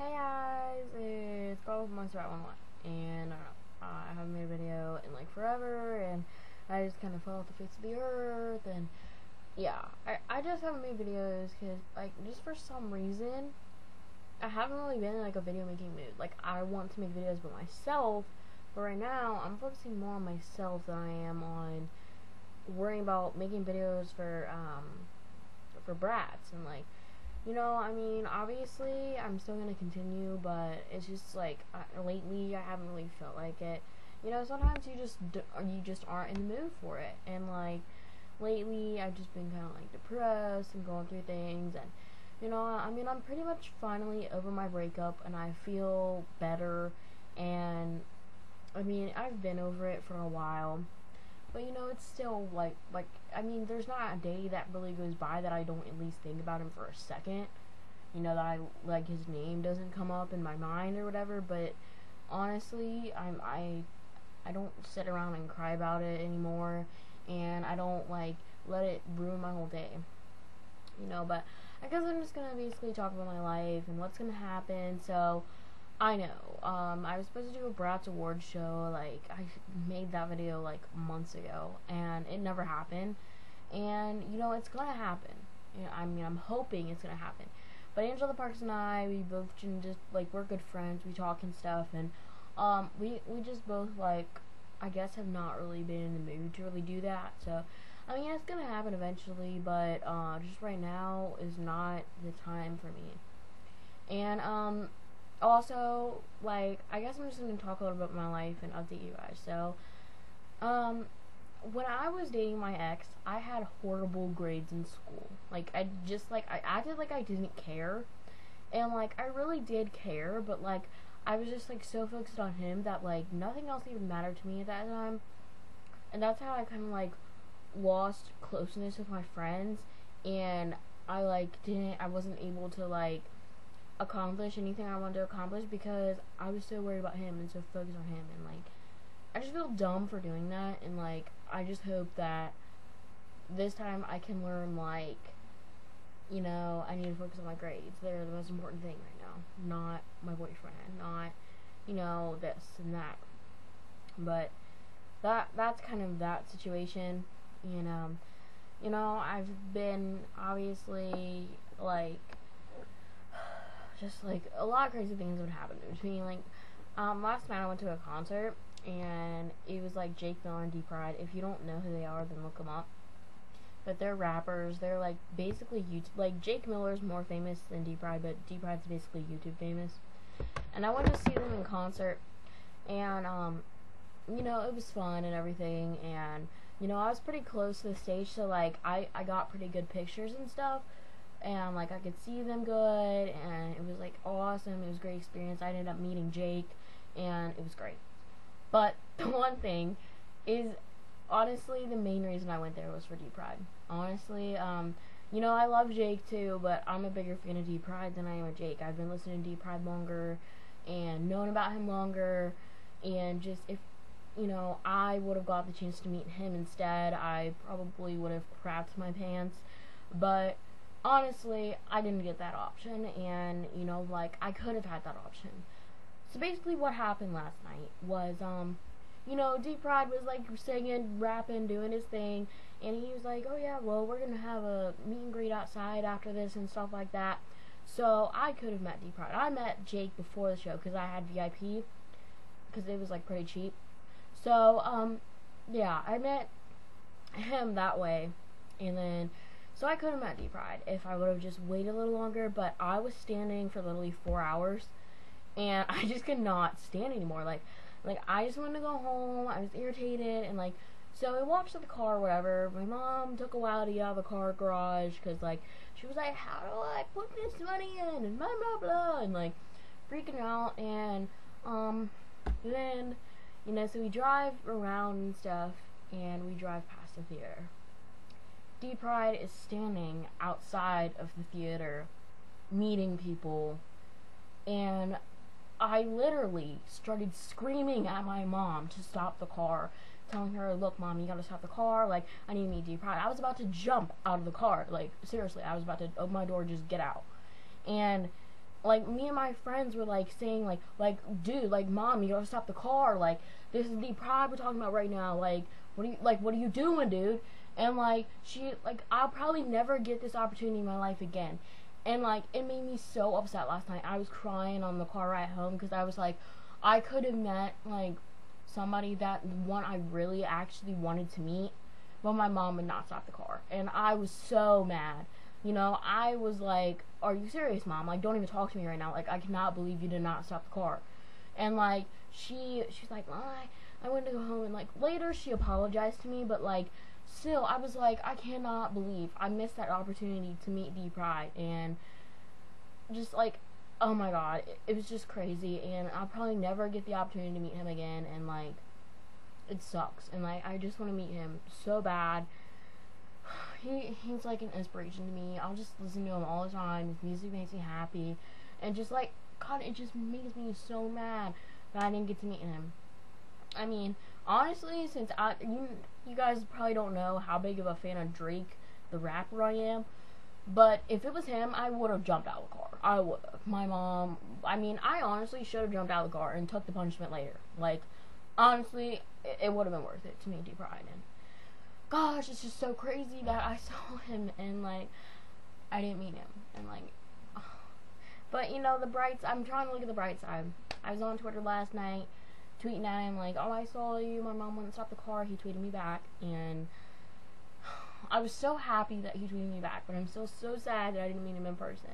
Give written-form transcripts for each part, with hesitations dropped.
Hey guys, it's Carl from Monster@11, and I haven't made a video in like forever, and I just kind of fell off the face of the earth, and yeah, I just haven't made videos because like just for some reason I haven't really been in like a video making mood. Like I want to make videos about myself, but right now I'm focusing more on myself than I am on worrying about making videos for brats and like. I mean, obviously, I'm still gonna continue, but it's just like lately, I haven't really felt like it. Sometimes you just aren't in the mood for it, and like lately, I've just been kind of like depressed and going through things, and I mean, I'm pretty much finally over my breakup, and I feel better, and I mean, I've been over it for a while. But it's still like I mean, there's not a day that really goes by that I don't at least think about him for a second. That I like his name doesn't come up in my mind or whatever. But honestly, I don't sit around and cry about it anymore, and I don't like let it ruin my whole day. But I guess I'm just gonna basically talk about my life and what's gonna happen. So I know. I was supposed to do a Bratz Awards show. Like, I made that video, like, months ago. And it never happened. And, it's gonna happen. I mean, I'm hoping it's gonna happen. But Angela Parks and I, we both just, like, we're good friends. We talk and stuff. And, we just both, like, I guess have not really been in the mood to really do that. So, I mean, it's gonna happen eventually. But, just right now is not the time for me. And, also, like, I guess I'm just going to talk a little bit about my life and update you guys. So, when I was dating my ex, I had horrible grades in school. Like, I acted like I didn't care. And, like, I really did care, but, like, I was just, like, so focused on him that, like, nothing else even mattered to me at that time. And that's how I kind of, like, lost closeness with my friends. And I wasn't able to, like, accomplish anything I wanted to accomplish because I was so worried about him and so focused on him, and like I just feel dumb for doing that. And like I just hope that this time I can learn, like, I need to focus on my grades. They're the most important thing right now, not my boyfriend, not this and that. But that's kind of that situation. I've been obviously like just like a lot of crazy things would happen between like last night I went to a concert, and it was like Jake Miller and D-Pride. If you don't know who they are, then look them up. But they're rappers. They're like basically YouTube. Like Jake Miller's more famous than D-Pride, but D-Pride's basically YouTube famous. And I went to see them in concert, and it was fun and everything, and I was pretty close to the stage, so like I got pretty good pictures and stuff. And like I could see them good, and it was like awesome. It was a great experience. I ended up meeting Jake, and it was great. But the one thing is, honestly, the main reason I went there was for D-Pride. Honestly, I love Jake too, but I'm a bigger fan of D-Pride than I am of Jake. I've been listening to D-Pride longer and known about him longer, and just if I would have got the chance to meet him instead, I probably would have crapped my pants. But honestly, I didn't get that option, and like I could have had that option. So basically what happened last night was D-Pride was like singing, rapping, doing his thing, and he was like, oh yeah, well, we're gonna have a meet and greet outside after this and stuff like that. So I could have met D-Pride. I met Jake before the show because I had VIP, because it was like pretty cheap. So yeah, I met him that way, and then so I could have met D-Pride if I would have just waited a little longer, but I was standing for literally 4 hours, and I just could not stand anymore. Like I just wanted to go home. I was irritated, and like, so I walked to the car or whatever. My mom took a while to get out of the car garage, because like, she was like, how do I put this money in, and blah, blah, blah, and like, freaking out, and then, so we drive around and stuff, and we drive past the theater. D-Pride is standing outside of the theater, meeting people, and I literally started screaming at my mom to stop the car, telling her, look, Mom, you gotta stop the car, like, I need to meet D-Pride. I was about to jump out of the car, like, seriously, I was about to open my door and just get out. And like me and my friends were like saying like dude, like mom, you gotta stop the car, like this is the pride we're talking about right now, like what are you doing, dude? And like she, like, I'll probably never get this opportunity in my life again. And like it made me so upset last night. I was crying on the car ride home because I was like, I could have met like somebody, that one I really actually wanted to meet, but my mom would not stop the car, and I was so mad. You know, I was like, are you serious, mom? Like, don't even talk to me right now. Like, I cannot believe you did not stop the car. And like she's like, well, I went to go home, and like later she apologized to me, but like still I was like, I cannot believe I missed that opportunity to meet D Pride. And just like, oh my god, it was just crazy, and I'll probably never get the opportunity to meet him again, and like it sucks, and like I just want to meet him so bad. He's like an inspiration to me. I'll just listen to him all the time. His music makes me happy, and just like, god, it just makes me so mad that I didn't get to meet him. I mean, honestly, since you guys probably don't know how big of a fan of Drake, the rapper, I am, but if it was him, I would have jumped out of the car. I would have. My mom, I mean, I honestly should have jumped out of the car and took the punishment later. Like, honestly, it would have been worth it to meet D Pride. And gosh, it's just so crazy that I saw him and like I didn't meet him, and like, but you know, I'm trying to look at the bright side. I was on Twitter last night tweeting at him like, oh, I saw you, my mom wouldn't stop the car. He tweeted me back, and I was so happy that he tweeted me back, but I'm still so sad that I didn't meet him in person.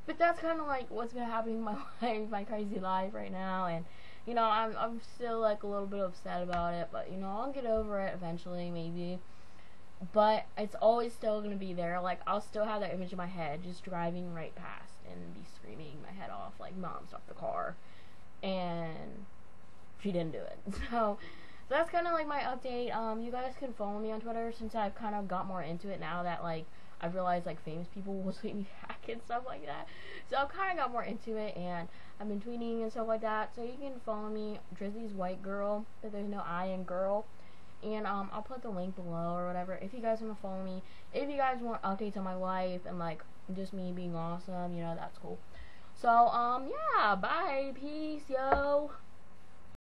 But that's kind of like what's been happening in my life, my crazy life right now, and you know, I'm still like a little bit upset about it, but you know, I'll get over it eventually, maybe. But it's always still gonna be there. Like, I'll still have that image in my head, just driving right past and be screaming my head off, like, mom, stop the car. And she didn't do it. So that's kind of like my update. You guys can follow me on Twitter, since I've kind of got more into it now that like I've realized like famous people will tweet me back and stuff like that. So I've kind of got more into it, and I've been tweeting and stuff like that. So you can follow me, Drizzly's White Girl, but there's no I in girl. And I'll put the link below or whatever if you guys want to follow me. If you guys want updates on my life and like just me being awesome, you know, that's cool. So yeah, bye, peace, yo.